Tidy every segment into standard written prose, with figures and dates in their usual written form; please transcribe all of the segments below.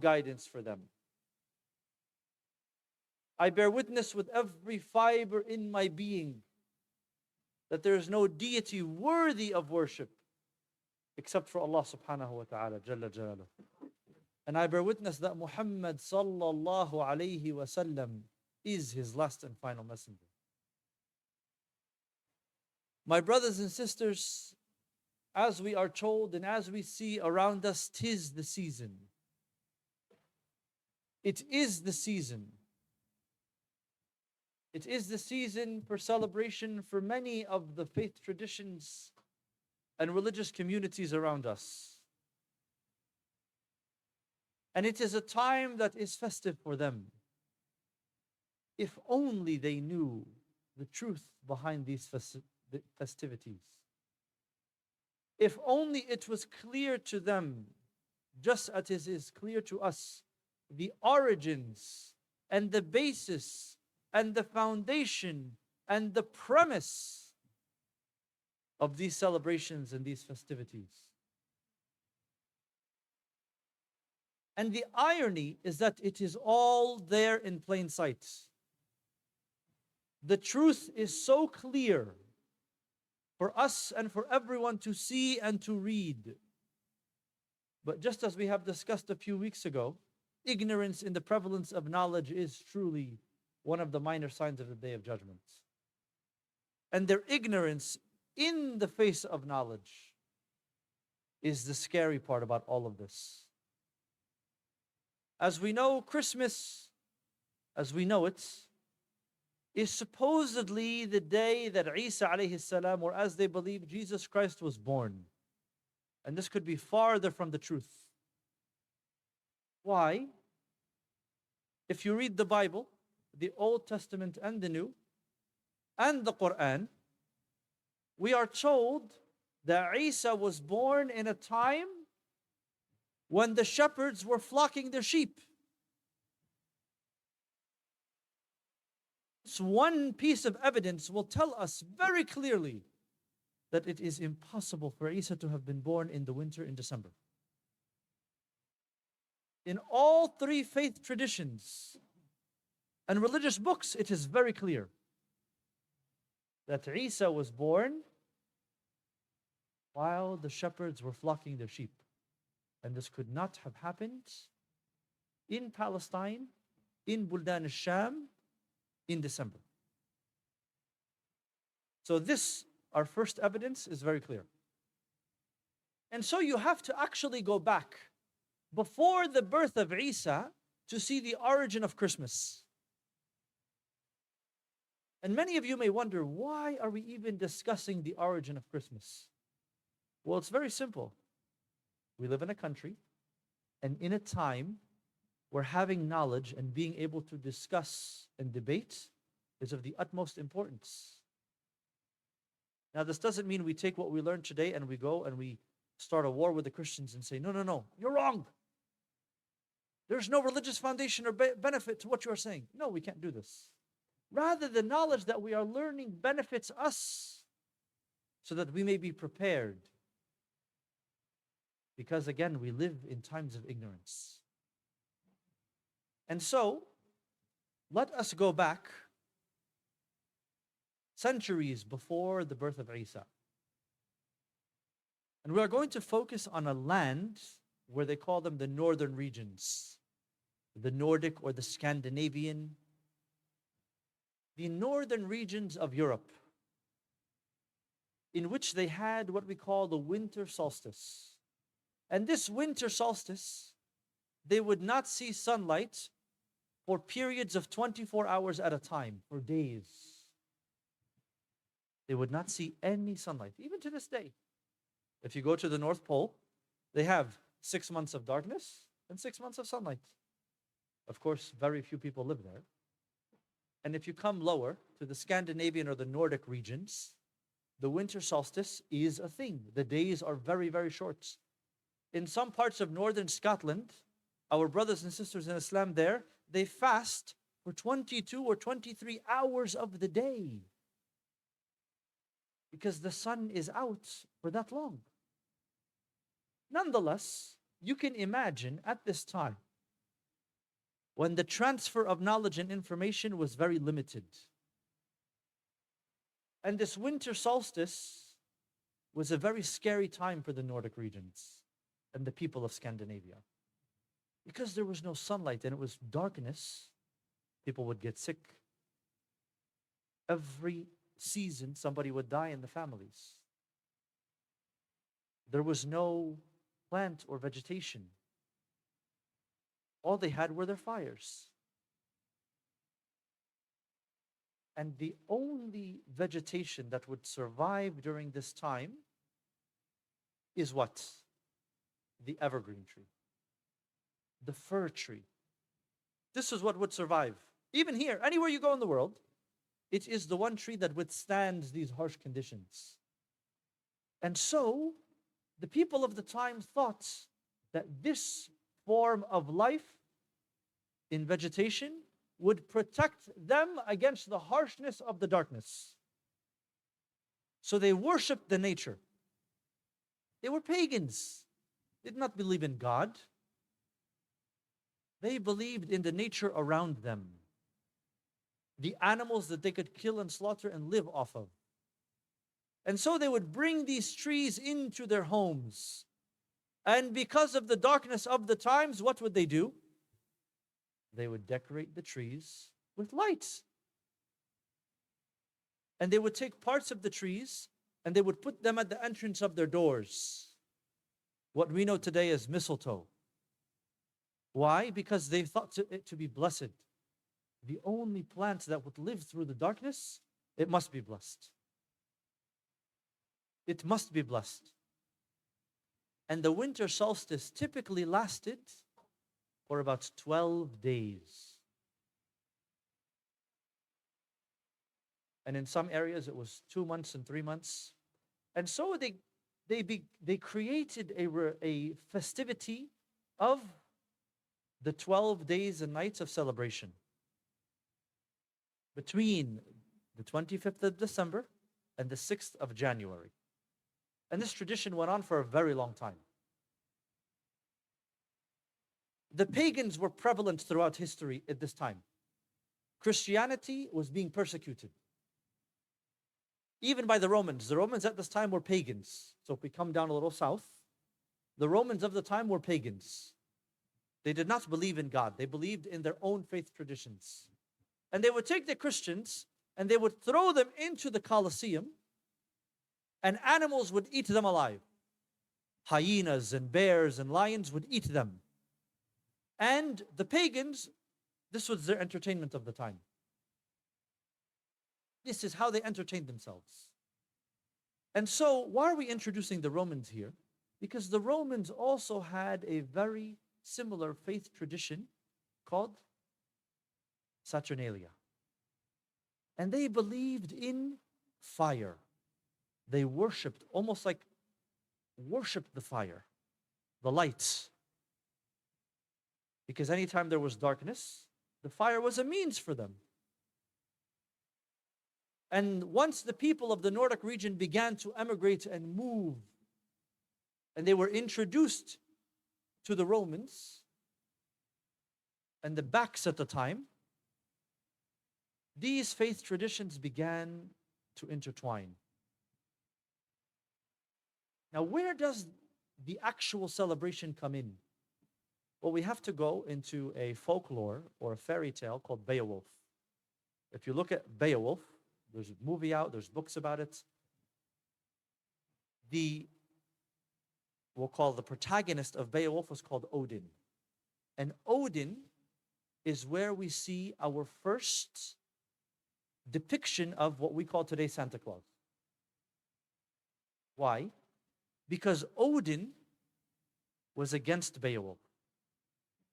guidance for them. I bear witness with every fiber in my being that there is no deity worthy of worship except for Allah subhanahu wa ta'ala, Jalla Jalaluh. And I bear witness that Muhammad sallallahu alayhi wa sallam is his last and final messenger. My brothers and sisters, as we are told and as we see around us, 'tis the season. It is the season. It is the season for celebration for many of the faith traditions and religious communities around us. And it is a time that is festive for them. If only they knew the truth behind these festivities. If only it was clear to them, just as it is clear to us, the origins and the basis and the foundation and the premise of these celebrations and these festivities. And the irony is that it is all there in plain sight. The truth is so clear for us and for everyone to see and to read. But just as we have discussed a few weeks ago, ignorance in the prevalence of knowledge is truly one of the minor signs of the Day of Judgment. And their ignorance in the face of knowledge is the scary part about all of this. As we know, Christmas, as we know it, is supposedly the day that Isa alayhi salam, or as they believe, Jesus Christ was born. And this could be farther from the truth. Why? If you read the Bible, the Old Testament and the New, and the Quran, we are told that Isa was born in a time when the shepherds were flocking their sheep. So one piece of evidence will tell us very clearly that it is impossible for Isa to have been born in the winter in December. In all three faith traditions and religious books, it is very clear that Isa was born while the shepherds were flocking their sheep. And this could not have happened in Palestine, in Buldan al-Sham, in December. So this, our first evidence, is very clear. And so you have to actually go back before the birth of Isa to see the origin of Christmas. And many of you may wonder, why are we even discussing the origin of Christmas? Well, it's very simple. We live in a country and in a time where having knowledge and being able to discuss and debate is of the utmost importance. Now, this doesn't mean we take what we learned today and we go and we start a war with the Christians and say, no, you're wrong. There's no religious foundation or benefit to what you are saying. No, we can't do this. Rather, the knowledge that we are learning benefits us so that we may be prepared. Because again, we live in times of ignorance. And so, let us go back centuries before the birth of Isa. And we are going to focus on a land where they call them the northern regions, the Nordic or the Scandinavian, the northern regions of Europe, in which they had what we call the winter solstice. And this winter solstice, they would not see sunlight for periods of 24 hours at a time, for days. They would not see any sunlight, even to this day. If you go to the North Pole, they have 6 months of darkness and 6 months of sunlight. Of course, very few people live there. And if you come lower to the Scandinavian or the Nordic regions, the winter solstice is a thing. The days are very, very short. In some parts of northern Scotland, our brothers and sisters in Islam there, they fast for 22 or 23 hours of the day because the sun is out for that long. Nonetheless, you can imagine at this time when the transfer of knowledge and information was very limited. And this winter solstice was a very scary time for the Nordic regions and the people of Scandinavia. Because there was no sunlight and it was darkness, people would get sick. Every season, somebody would die in the families. There was no plant or vegetation. All they had were their fires. And the only vegetation that would survive during this time is what? The evergreen tree. The fir tree. This is what would survive. Even here, anywhere you go in the world, it is the one tree that withstands these harsh conditions. And so, the people of the time thought that this form of life in vegetation would protect them against the harshness of the darkness. So they worshipped the nature. They were pagans. They did not believe in God. They believed in the nature around them, the animals that they could kill and slaughter and live off of. And so they would bring these trees into their homes. And because of the darkness of the times, what would they do? They would decorate the trees with lights. And they would take parts of the trees and they would put them at the entrance of their doors. What we know today as mistletoe. Why? Because they thought it to be blessed. The only plant that would live through the darkness, it must be blessed. It must be blessed. And the winter solstice typically lasted for about 12 days. And in some areas it was 2 months and 3 months. And so they created a festivity of the 12 days and nights of celebration between the 25th of December and the 6th of January. And this tradition went on for a very long time. The pagans were prevalent throughout history at this time. Christianity was being persecuted. Even by the Romans. The Romans at this time were pagans. So if we come down a little south, the Romans of the time were pagans. They did not believe in God. They believed in their own faith traditions. And they would take the Christians and they would throw them into the Colosseum, and animals would eat them alive. Hyenas and bears and lions would eat them. And the pagans, this was their entertainment of the time. This is how they entertained themselves. And so, why are we introducing the Romans here? Because the Romans also had a very similar faith tradition called Saturnalia. And they believed in fire. They worshipped, almost like worshipped the fire, the lights. Because anytime there was darkness, the fire was a means for them. And once the people of the Nordic region began to emigrate and move, and they were introduced to the Romans and the Backs at the time, these faith traditions began to intertwine. Now, where does the actual celebration come in? Well, we have to go into a folklore or a fairy tale called Beowulf. If you look at Beowulf, there's a movie out, there's books about it. We'll call the protagonist of Beowulf was called Odin. And Odin is where we see our first depiction of what we call today Santa Claus. Why? Because Odin was against Beowulf.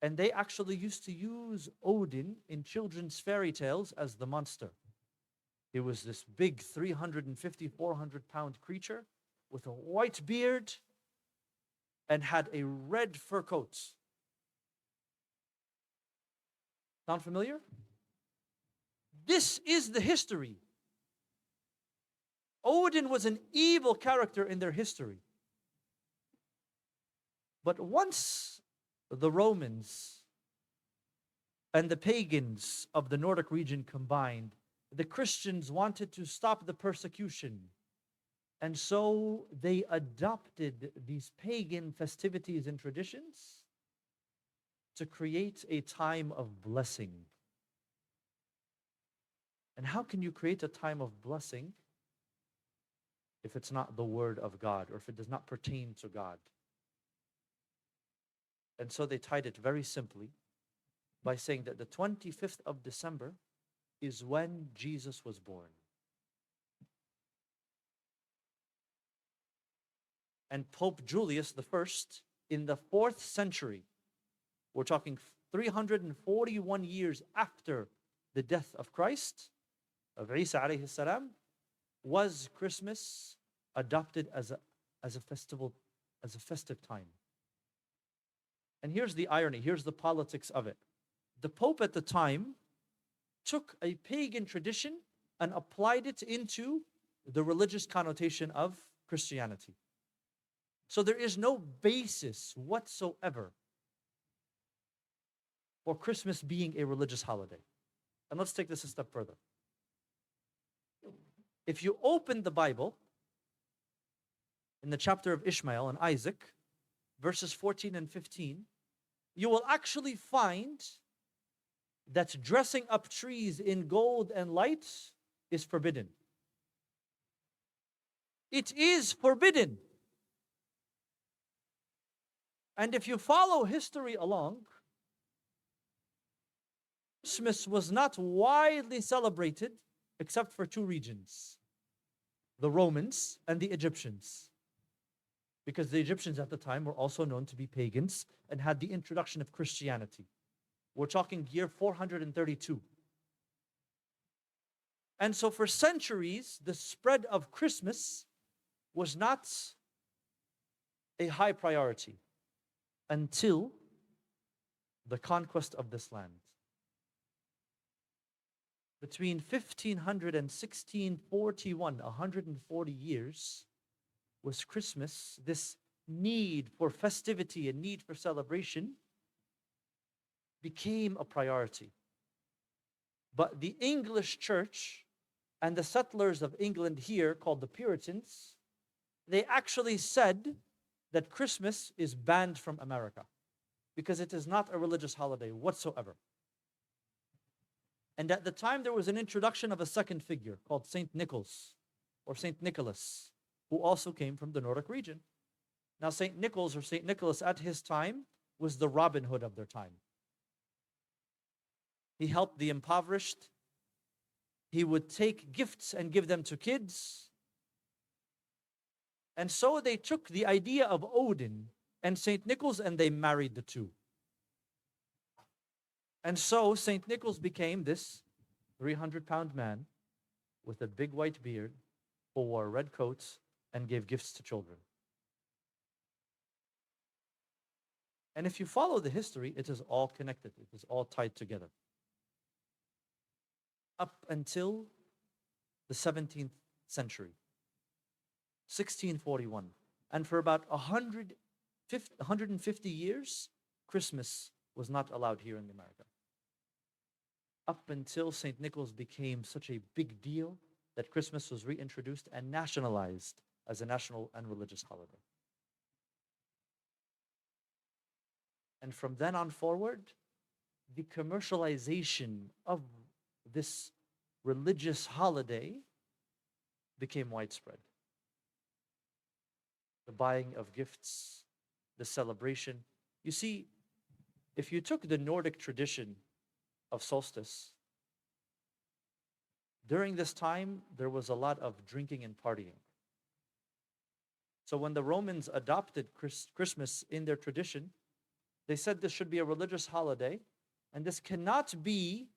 And they actually used to use Odin in children's fairy tales as the monster. It was this big 350, 400-pound creature with a white beard and had a red fur coat. Sound familiar? This is the history. Odin was an evil character in their history. But once the Romans and the pagans of the Nordic region combined, the Christians wanted to stop the persecution. And so they adopted these pagan festivities and traditions to create a time of blessing. And how can you create a time of blessing if it's not the word of God, or if it does not pertain to God? And so they tied it very simply by saying that the 25th of December is when Jesus was born. And Pope Julius I, in the 4th century, we're talking 341 years after the death of Christ, of Isa alayhi salam, was Christmas adopted as a festival, as a festive time. And here's the irony, here's the politics of it. The Pope at the time took a pagan tradition and applied it into the religious connotation of Christianity. So there is no basis whatsoever for Christmas being a religious holiday. And let's take this a step further. If you open the Bible in the chapter of Ishmael and Isaac, verses 14 and 15, you will actually find that dressing up trees in gold and light is forbidden. It is forbidden. And if you follow history along, Christmas was not widely celebrated except for two regions, the Romans and the Egyptians. Because the Egyptians at the time were also known to be pagans and had the introduction of Christianity. We're talking year 432. And so for centuries, the spread of Christmas was not a high priority until the conquest of this land. Between 1500 and 1641, 140 years, was Christmas, this need for festivity and need for celebration became a priority. But the English church and the settlers of England here, called the Puritans, they actually said that Christmas is banned from America because it is not a religious holiday whatsoever. And at the time, there was an introduction of a second figure called Saint Nicholas, or Saint Nicholas, who also came from the Nordic region. Now, Saint Nicholas or Saint Nicholas at his time was the Robin Hood of their time. He helped the impoverished. He would take gifts and give them to kids. And so they took the idea of Odin and Saint Nicholas and they married the two. And so Saint Nicholas became this 300-pound man with a big white beard who wore red coats and gave gifts to children. And if you follow the history, it is all connected. It is all tied together. Up until the 17th century, 1641. And for about 150 years, Christmas was not allowed here in America. Up until St. Nicholas became such a big deal that Christmas was reintroduced and nationalized as a national and religious holiday. And from then on forward, the commercialization of this religious holiday became widespread. The buying of gifts, the celebration. You see, if you took the Nordic tradition of solstice, during this time, there was a lot of drinking and partying. So when the Romans adopted Christmas in their tradition, they said this should be a religious holiday, and this cannot be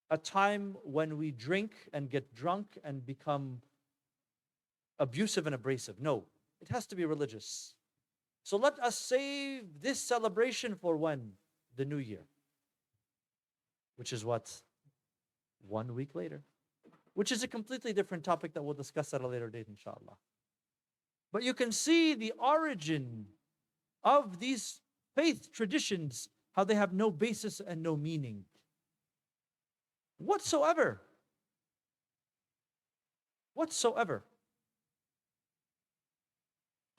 a time when we drink and get drunk and become abusive and abrasive. No, it has to be religious. So let us save this celebration for when? The New Year. Which is what? 1 week later. Which is a completely different topic that we'll discuss at a later date, inshallah. But you can see the origin of these faith traditions how they have no basis and no meaning whatsoever. Whatsoever.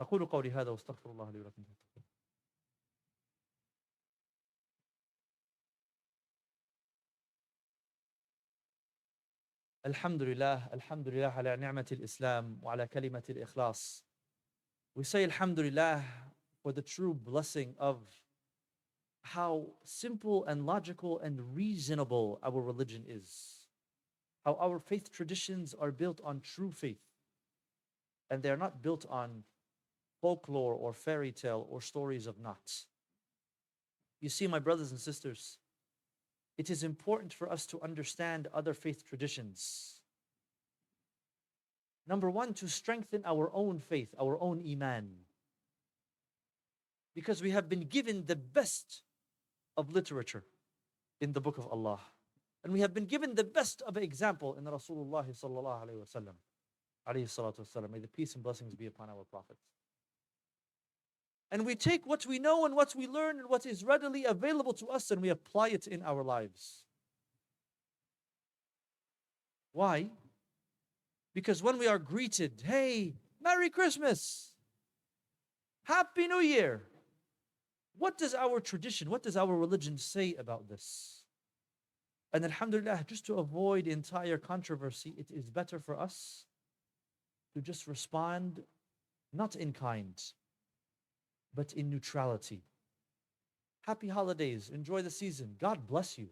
أقول قولي هذا واستغفر الله لي ولكم. الحمد لله على نعمة الإسلام وعلى كلمة الإخلاص. We say Alhamdulillah for the true blessing of how simple and logical and reasonable our religion is. How our faith traditions are built on true faith. And they are not built on folklore or fairy tale or stories of knots. You see, my brothers and sisters, it is important for us to understand other faith traditions. Number one, to strengthen our own faith, our own iman. Because we have been given the best of literature in the book of Allah. And we have been given the best of example in Rasulullah sallallahu alayhi wa sallam. Alayhi salatu wasalam. May the peace and blessings be upon our Prophet. And we take what we know and what we learn and what is readily available to us and we apply it in our lives. Why? Because when we are greeted, hey, Merry Christmas, Happy New Year, what does our tradition, what does our religion say about this? And alhamdulillah, just to avoid entire controversy, it is better for us to just respond not in kind, but in neutrality. Happy holidays, enjoy the season, God bless you.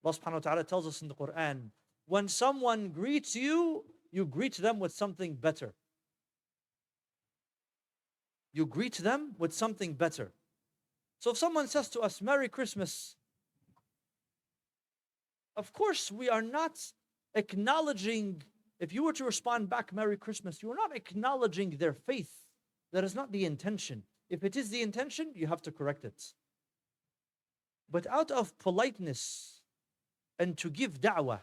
Allah subhanahu wa ta'ala tells us in the Quran, when someone greets you, you greet them with something better. You greet them with something better. So if someone says to us, Merry Christmas, of course we are not acknowledging, if you were to respond back, Merry Christmas, you are not acknowledging their faith. That is not the intention. If it is the intention, you have to correct it. But out of politeness and to give da'wah,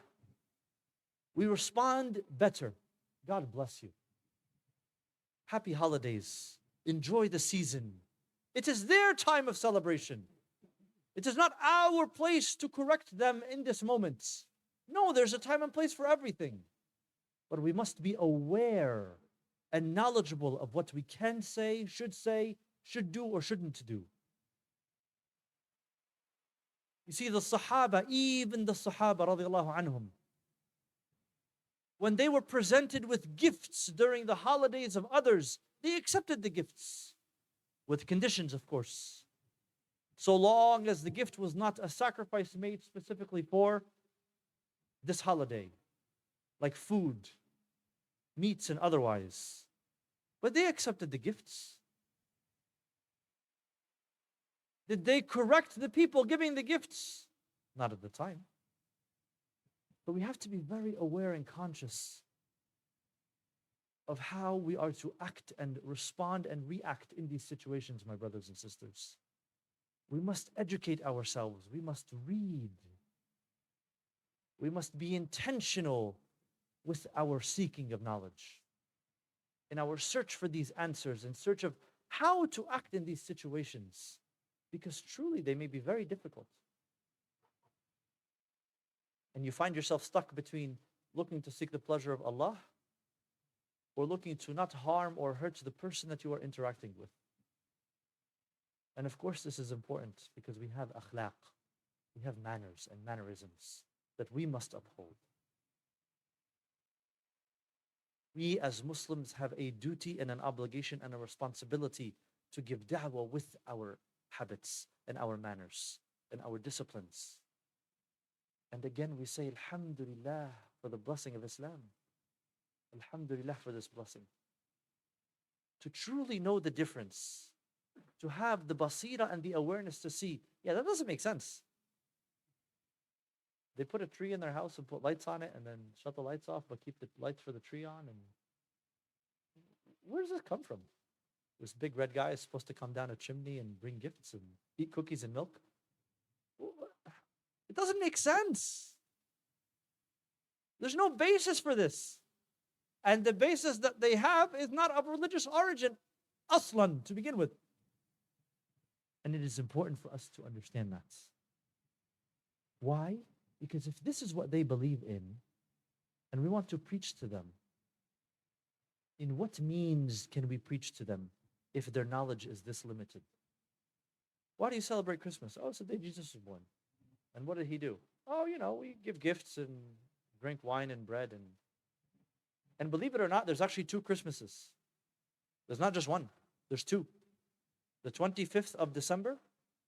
we respond better. God bless you. Happy holidays. Enjoy the season. It is their time of celebration. It is not our place to correct them in this moment. No, there's a time and place for everything. But we must be aware and knowledgeable of what we can say, should do, or shouldn't do. You see, the Sahaba, even the Sahaba radiallahu anhum, when they were presented with gifts during the holidays of others, they accepted the gifts, with conditions, of course. So long as the gift was not a sacrifice made specifically for this holiday, like food, meats and otherwise. But they accepted the gifts. Did they correct the people giving the gifts? Not at the time. But we have to be very aware and conscious of how we are to act and respond and react in these situations, my brothers and sisters. We must educate ourselves. We must read. We must be intentional with our seeking of knowledge, in our search for these answers, in search of how to act in these situations, because truly they may be very difficult. And you find yourself stuck between looking to seek the pleasure of Allah or looking to not harm or hurt the person that you are interacting with. And of course this is important because we have akhlaq, we have manners and mannerisms that we must uphold. We as Muslims have a duty and an obligation and a responsibility to give da'wah with our habits and our manners and our disciplines. And again we say Alhamdulillah for the blessing of Islam. Alhamdulillah for this blessing. To truly know the difference, to have the basira and the awareness to see, yeah, that doesn't make sense. They put a tree in their house and put lights on it and then shut the lights off but keep the lights for the tree on. And where does this come from? This big red guy is supposed to come down a chimney and bring gifts and eat cookies and milk? It doesn't make sense. There's no basis for this. And the basis that they have is not of religious origin, aslan, to begin with. And it is important for us to understand that. Why? Because if this is what they believe in, and we want to preach to them, in what means can we preach to them if their knowledge is this limited? Why do you celebrate Christmas? Oh, it's the day Jesus was born. And what did he do? Oh, we give gifts and drink wine and bread. And believe it or not, there's actually 2 Christmases. There's not just one, there's 2. The 25th of December,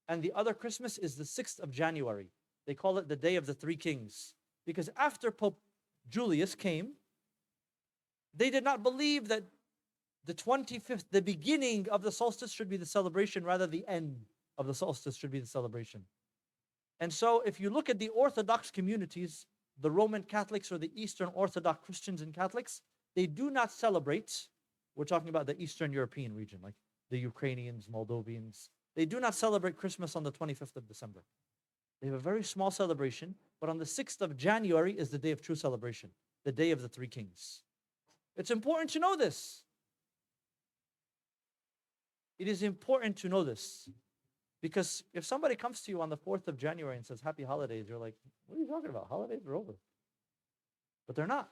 and the other Christmas is the 6th of January. They call it the Day of the Three Kings. Because after Pope Julius came, they did not believe that the 25th, the beginning of the solstice, should be the celebration, rather the end of the solstice should be the celebration. And so if you look at the Orthodox communities, the Roman Catholics or the Eastern Orthodox Christians and Catholics, they do not celebrate, we're talking about the Eastern European region, like the Ukrainians, Moldovians, they do not celebrate Christmas on the 25th of December. They have a very small celebration, but on the 6th of January is the day of true celebration, the Day of the Three Kings. It's important to know this. It is important to know this. Because if somebody comes to you on the 4th of January and says, Happy Holidays, you're like, what are you talking about? Holidays are over. But they're not.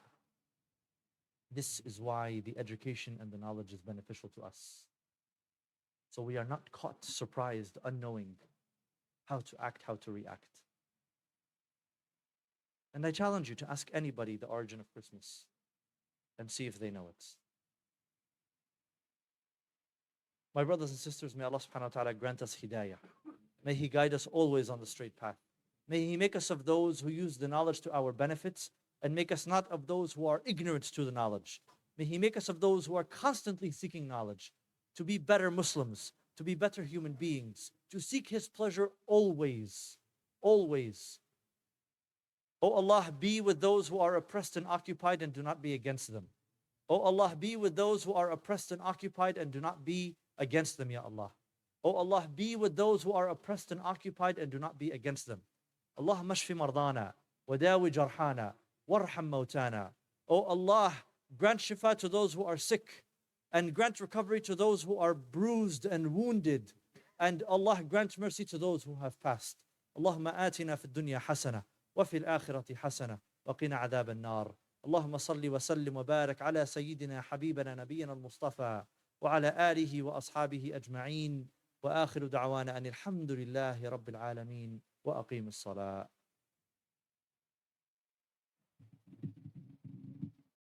This is why the education and the knowledge is beneficial to us. So we are not caught, surprised, unknowing how to act, how to react. And I challenge you to ask anybody the origin of Christmas and see if they know it. My brothers and sisters, may Allah subhanahu wa ta'ala grant us hidayah. May He guide us always on the straight path. May He make us of those who use the knowledge to our benefits and make us not of those who are ignorant to the knowledge. May He make us of those who are constantly seeking knowledge, to be better Muslims, to be better human beings, to seek His pleasure always, always. O Allah, be with those who are oppressed and occupied and do not be against them. O Allah, be with those who are oppressed and occupied and do not be against them, Ya Allah. O Allah, be with those who are oppressed and occupied and do not be against them. Allahumma shfi mardana, wa dawi jarhana, warham mautana. O Allah, grant shifa to those who are sick, and grant recovery to those who are bruised and wounded. And Allah, grant mercy to those who have passed. Allahumma atina fi dunya hasana, wa fil akhirati hasana, wa qina adhab an-nar. اللهم صل وسلم وبارك على سيدنا حبيبنا نبينا المصطفى وعلى آله وأصحابه أجمعين وآخر دعوانا أن الحمد لله رب العالمين وأقيم الصلاة.